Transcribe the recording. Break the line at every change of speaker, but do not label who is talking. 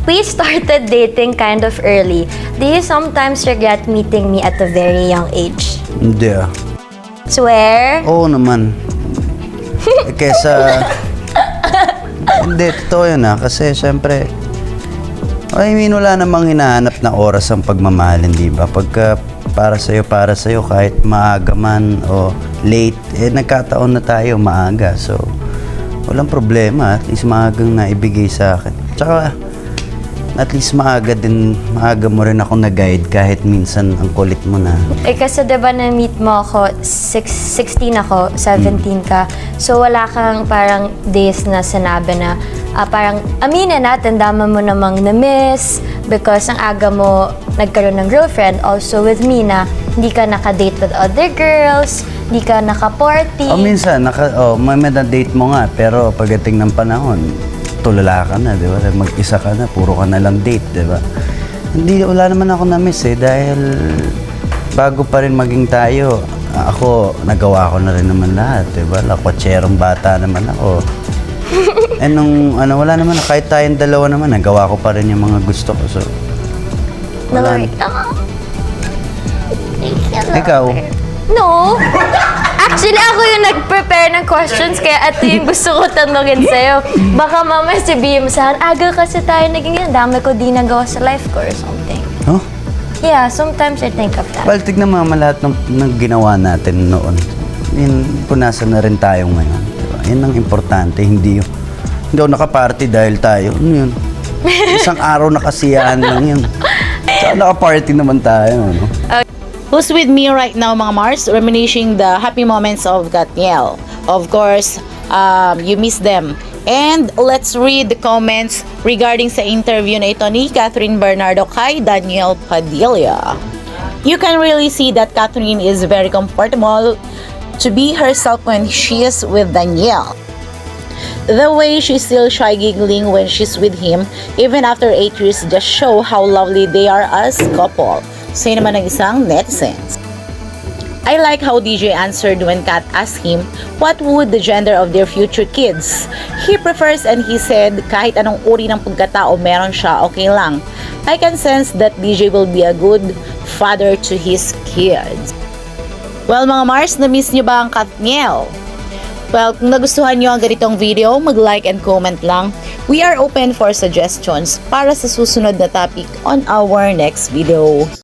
we started dating kind of early. Do you sometimes regret meeting me at a very young age?
Hindi ah.
Swear?
Oo naman. Kesa... Hindi, totoo yun ah. Kasi syempre, I mean, wala namang hinahanap na oras ang pagmamahalin, di ba? Pagka para sa'yo, kahit maaga man o late, nagkataon na tayo maaga. So, walang problema. At least maagang naibigay sa akin. Tsaka, at least maaga mo rin ako na-guide kahit minsan ang kulit mo na.
Kasi diba na-meet mo ako, 16 ako, 17 ka. So wala kang parang days na sinabi na parang aminin natin, dama mo namang na-miss because ang aga mo nagkaroon ng girlfriend. Also with me na hindi ka naka-date with other girls, hindi ka naka-party.
Minsan, may date mo nga, pero pagdating ng panahon, tulala ka na, di ba? Mag-isa ka na, puro ka na lang date, di ba? Wala naman ako na-miss dahil bago pa rin maging tayo, ako, nagawa ko na rin naman lahat, di ba? Lakotsyerong bata naman ako. Wala naman, kahit tayong dalawa naman, nagawa ko pa rin yung mga gusto ko, so... Wala. Ikaw?
No. Actually, ako yung nag-prepare ng questions, kaya ito yung gusto ko tanungin sa'yo. Baka mamaya sabihin mo sa'kin, aga kasi tayo naging yan, dami ko di nagawa sa life ko or something.
Huh?
Yeah, sometimes I think of that.
Well, tignan mo lahat ng ginawa natin noon. Yun, punasan na rin tayo ngayon. Diba? Yan ang importante, hindi ako nakaparty dahil tayo. Ano yun? Isang araw na kasiyahan lang yun. Saka nakaparty naman tayo, no?
Who's with me right now, mga Mars? Reminiscing the happy moments of Katniel. Of course, you miss them. And let's read the comments regarding sa interview na ito ni Catherine Bernardo kay Daniel Padilla. You can really see that Catherine is very comfortable to be herself when she is with Daniel. The way she's still shy giggling when she's with him, even after 8 years, just show how lovely they are as couple. Say naman ng isang netizens. I like how DJ answered when Kat asked him what would the gender of their future kids. He prefers and he said kahit anong uri ng pagkatao meron siya, okay lang. I can sense that DJ will be a good father to his kids. Well mga Mars, na-miss nyo ba ang Katniel? Well, kung nagustuhan nyo ang ganitong video, mag-like and comment lang. We are open for suggestions para sa susunod na topic on our next video.